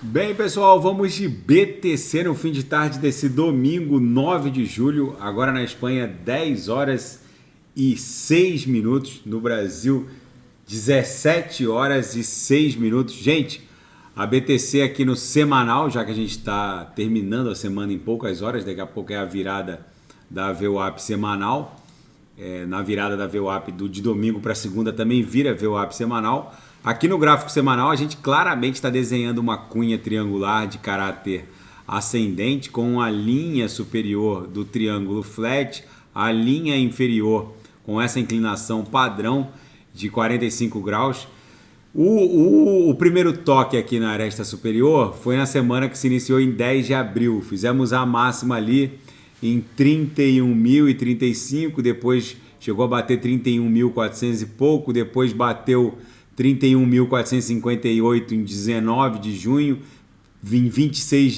Bem, pessoal, vamos de BTC no fim de tarde desse domingo, 9 de julho. Agora na Espanha, 10 horas e 6 minutos. No Brasil, 17 horas e 6 minutos. Gente, a BTC aqui no semanal, já que a gente está terminando a semana em poucas horas, daqui a pouco é a virada da VWAP semanal. Na virada da VWAP de domingo para segunda também vira VWAP semanal. Aqui no gráfico semanal a gente claramente está desenhando uma cunha triangular de caráter ascendente com a linha superior do triângulo flat, a linha inferior com essa inclinação padrão de 45 graus. O primeiro toque aqui na aresta superior foi na semana que se iniciou em 10 de abril. Fizemos a máxima ali em 31.035, depois chegou a bater 31.400 e pouco, depois bateu 31.458 em 19 de junho,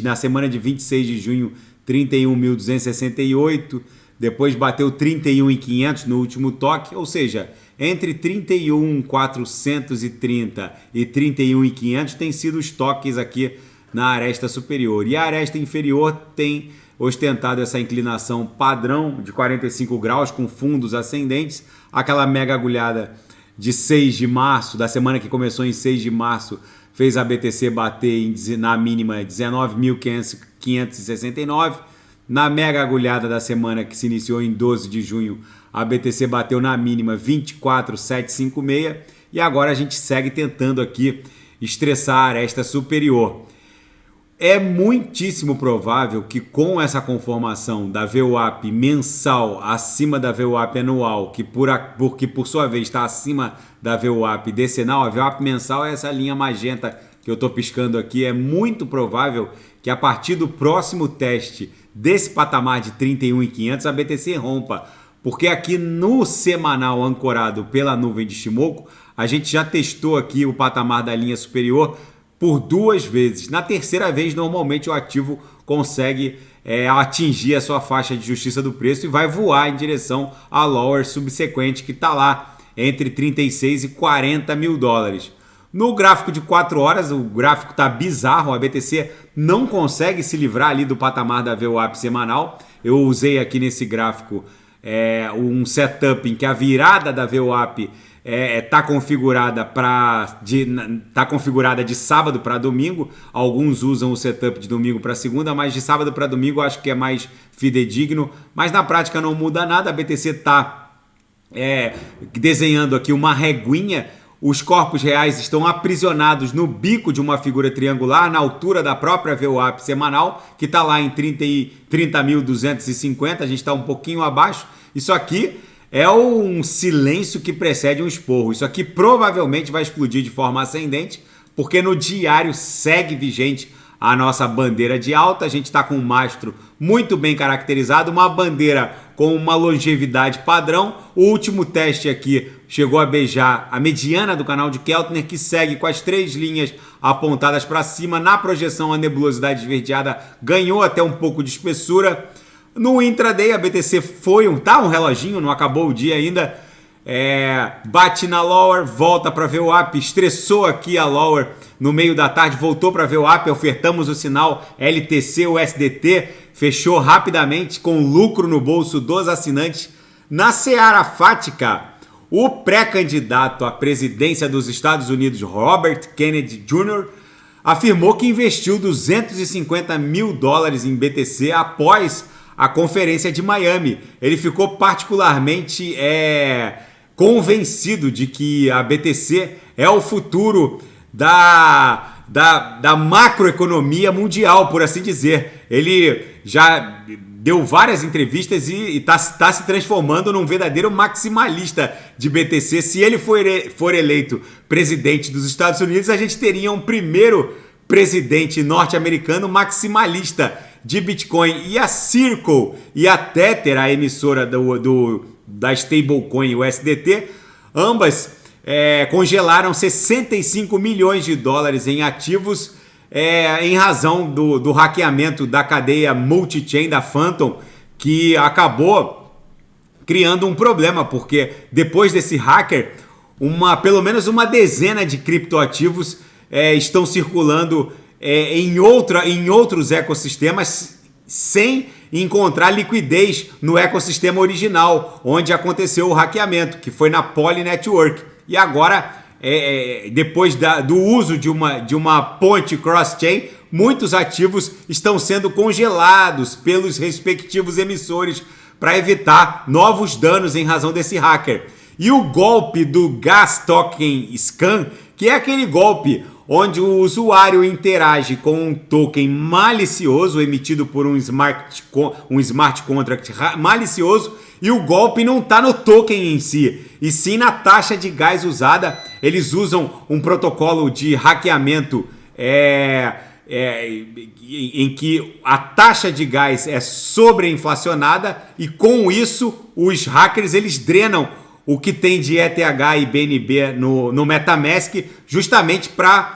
na semana de 26 de junho, 31.268, depois bateu 31.500 no último toque, ou seja, entre 31.430 e 31.500 tem sido os toques aqui na aresta superior. E a aresta inferior tem ostentado essa inclinação padrão de 45 graus com fundos ascendentes, aquela mega agulhada de 6 de março, da semana que começou em 6 de março, fez a BTC bater na mínima 19.569. Na mega agulhada da semana que se iniciou em 12 de junho, a BTC bateu na mínima 24.756. E agora a gente segue tentando aqui estressar a aresta superior. É muitíssimo provável que com essa conformação da VWAP mensal acima da VWAP anual, que por sua vez está acima da VWAP decenal, a VWAP mensal é essa linha magenta que eu estou piscando aqui, é muito provável que a partir do próximo teste desse patamar de 31.500 a BTC rompa, porque aqui no semanal ancorado pela nuvem de Shimoku, a gente já testou aqui o patamar da linha superior por 2 vezes. Na terceira vez, normalmente o ativo consegue atingir a sua faixa de justiça do preço e vai voar em direção à lower subsequente, que está lá entre 36 e 40 mil dólares. No gráfico de 4 horas, o gráfico está bizarro, a BTC não consegue se livrar ali do patamar da VWAP semanal. Eu usei aqui nesse gráfico um setup em que a virada da VWAP está configurada de sábado para domingo. Alguns usam o setup de domingo para segunda, mas de sábado para domingo eu acho que é mais fidedigno. Mas na prática não muda nada. A BTC está desenhando aqui uma reguinha. Os corpos reais estão aprisionados no bico de uma figura triangular na altura da própria VWAP semanal, que está lá em 30.250. A gente está um pouquinho abaixo. Isso aqui é um silêncio que precede um esporro. Isso aqui provavelmente vai explodir de forma ascendente, porque no diário segue vigente a nossa bandeira de alta. A gente está com um mastro muito bem caracterizado, uma bandeira com uma longevidade padrão. O último teste aqui chegou a beijar a mediana do canal de Keltner, que segue com as 3 linhas apontadas para cima. Na projeção, a nebulosidade esverdeada ganhou até um pouco de espessura. No intraday, a BTC foi um reloginho, não acabou o dia ainda. Bate na lower, volta para VWAP, estressou aqui a lower no meio da tarde, voltou para VWAP, ofertamos o sinal LTC, o SDT, fechou rapidamente com lucro no bolso dos assinantes. Na seara fática, o pré-candidato à presidência dos Estados Unidos, Robert Kennedy Jr., afirmou que investiu 250 mil dólares em BTC após a conferência de Miami. Ele ficou particularmente convencido de que a BTC é o futuro da macroeconomia mundial, por assim dizer. Ele já deu várias entrevistas e está se transformando num verdadeiro maximalista de BTC. Se ele for eleito presidente dos Estados Unidos, a gente teria um primeiro presidente norte-americano maximalista de Bitcoin. E a Circle e a Tether, a emissora da stablecoin USDT, ambas congelaram 65 milhões de dólares em ativos em razão do hackeamento da cadeia multi-chain da Phantom, que acabou criando um problema, porque depois desse hacker, pelo menos uma dezena de criptoativos estão circulando em outros ecossistemas sem encontrar liquidez no ecossistema original, onde aconteceu o hackeamento, que foi na Poly Network. E agora, depois do uso de uma ponte cross-chain, muitos ativos estão sendo congelados pelos respectivos emissores para evitar novos danos em razão desse hacker. E o golpe do Gas Token Scam, que é aquele golpe onde o usuário interage com um token malicioso emitido por um smart contract malicioso, e o golpe não está no token em si, e sim na taxa de gás usada. Eles usam um protocolo de hackeamento em que a taxa de gás é sobreinflacionada, e com isso os hackers eles drenam o que tem de ETH e BNB no MetaMask, justamente para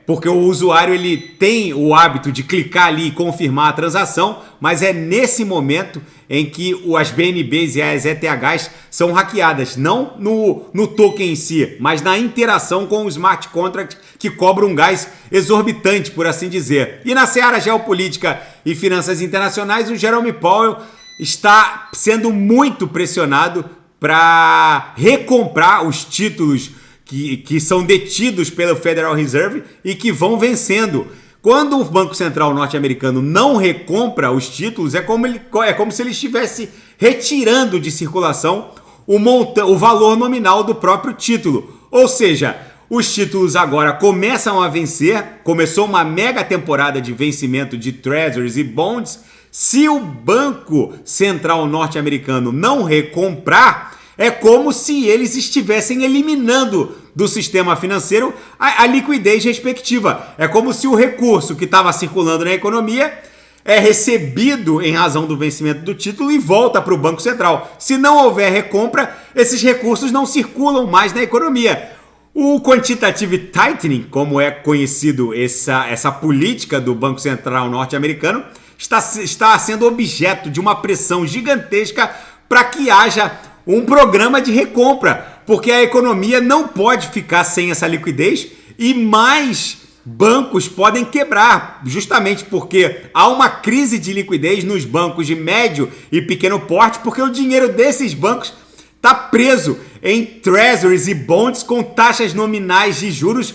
porque o usuário ele tem o hábito de clicar ali e confirmar a transação, mas é nesse momento em que as BNBs e as ETHs são hackeadas, não no token em si, mas na interação com o smart contract, que cobra um gás exorbitante, por assim dizer. E na seara geopolítica e finanças internacionais, o Jerome Powell está sendo muito pressionado para recomprar os títulos que são detidos pelo Federal Reserve e que vão vencendo. Quando o Banco Central norte-americano não recompra os títulos, é como se ele estivesse retirando de circulação o valor nominal do próprio título. Ou seja, os títulos agora começam a vencer, começou uma mega temporada de vencimento de Treasuries e Bonds. Se o Banco Central norte-americano não recomprar, é como se eles estivessem eliminando do sistema financeiro a liquidez respectiva. É como se o recurso que estava circulando na economia é recebido em razão do vencimento do título e volta para o Banco Central. Se não houver recompra, esses recursos não circulam mais na economia. O quantitative tightening, como é conhecido essa política do Banco Central norte-americano, está sendo objeto de uma pressão gigantesca para que haja um programa de recompra, porque a economia não pode ficar sem essa liquidez e mais bancos podem quebrar, justamente porque há uma crise de liquidez nos bancos de médio e pequeno porte, porque o dinheiro desses bancos está preso em treasuries e bonds com taxas nominais de juros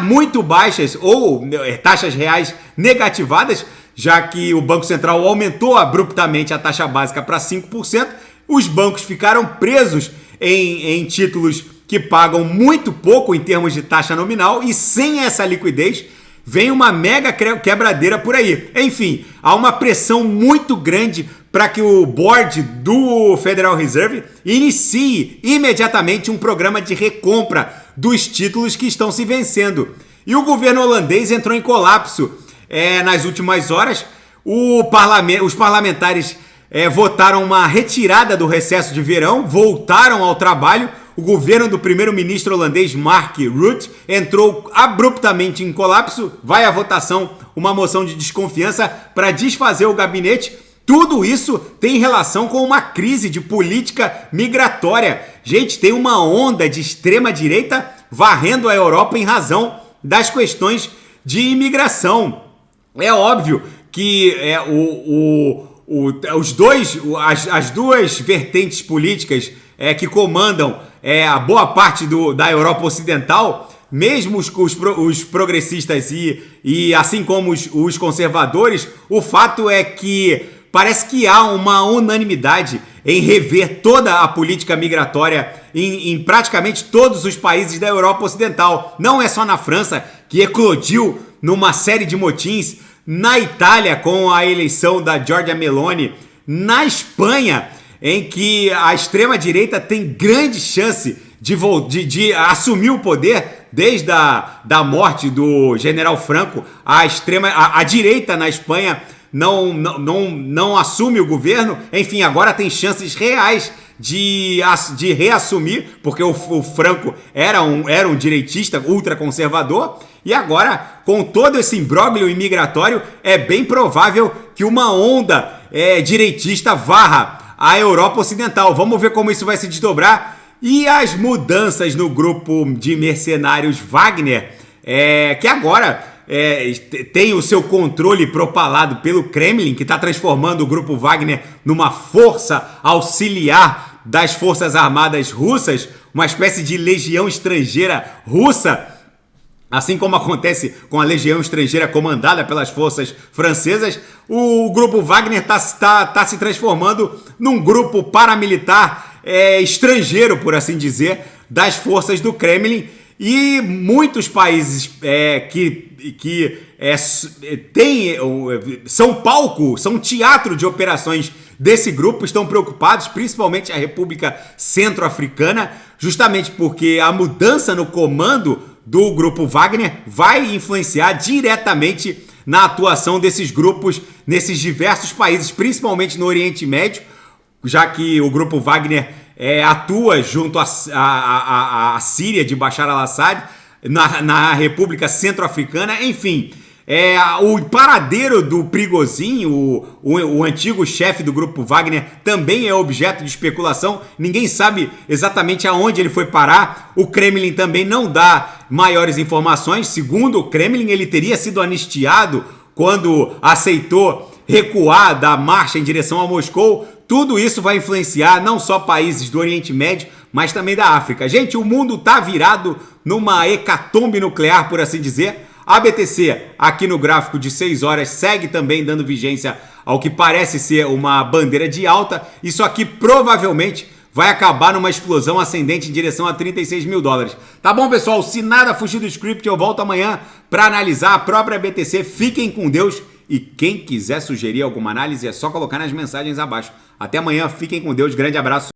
muito baixas ou taxas reais negativadas, já que o Banco Central aumentou abruptamente a taxa básica para 5%, os bancos ficaram presos em títulos que pagam muito pouco em termos de taxa nominal, e sem essa liquidez vem uma mega quebradeira por aí. Enfim, há uma pressão muito grande para que o board do Federal Reserve inicie imediatamente um programa de recompra dos títulos que estão se vencendo. E o governo holandês entrou em colapso nas últimas horas. Os parlamentares votaram uma retirada do recesso de verão, voltaram ao trabalho. O governo do primeiro-ministro holandês Mark Rutte entrou abruptamente em colapso. Vai à votação uma moção de desconfiança para desfazer o gabinete. Tudo isso tem relação com uma crise de política migratória. Gente, tem uma onda de extrema-direita varrendo a Europa em razão das questões de imigração. É óbvio que as duas vertentes políticas que comandam a boa parte da Europa Ocidental, mesmo os progressistas e assim como os conservadores, o fato é que parece que há uma unanimidade em rever toda a política migratória em praticamente todos os países da Europa Ocidental. Não é só na França, que eclodiu numa série de motins, na Itália, com a eleição da Giorgia Meloni, na Espanha, em que a extrema-direita tem grande chance de assumir o poder desde a morte do general Franco. A direita na Espanha não assume o governo. Enfim, agora tem chances reais de reassumir, porque o Franco era um direitista ultraconservador. E agora, com todo esse imbróglio imigratório, é bem provável que uma onda direitista varra a Europa Ocidental. Vamos ver como isso vai se desdobrar. E as mudanças no grupo de mercenários Wagner que agora tem o seu controle propalado pelo Kremlin, que está transformando o Grupo Wagner numa força auxiliar das Forças Armadas russas, uma espécie de legião estrangeira russa, assim como acontece com a legião estrangeira comandada pelas forças francesas. O Grupo Wagner está se transformando num grupo paramilitar estrangeiro, por assim dizer, das forças do Kremlin. E muitos países são palco, são teatro de operações desse grupo, estão preocupados, principalmente a República Centro-Africana, justamente porque a mudança no comando do Grupo Wagner vai influenciar diretamente na atuação desses grupos nesses diversos países, principalmente no Oriente Médio, já que o Grupo Wagner atua junto à Síria de Bashar al-Assad, na República Centro-Africana, enfim. O paradeiro do Prigozhin, o antigo chefe do Grupo Wagner, também é objeto de especulação. Ninguém sabe exatamente aonde ele foi parar. O Kremlin também não dá maiores informações. Segundo o Kremlin, ele teria sido anistiado quando aceitou recuar da marcha em direção a Moscou. Tudo isso vai influenciar não só países do Oriente Médio, mas também da África. Gente, o mundo está virado numa hecatombe nuclear, por assim dizer. A BTC, aqui no gráfico de 6 horas, segue também dando vigência ao que parece ser uma bandeira de alta. Isso aqui provavelmente vai acabar numa explosão ascendente em direção a 36 mil dólares. Tá bom, pessoal? Se nada fugir do script, eu volto amanhã para analisar a própria BTC. Fiquem com Deus. E quem quiser sugerir alguma análise é só colocar nas mensagens abaixo. Até amanhã, fiquem com Deus, grande abraço.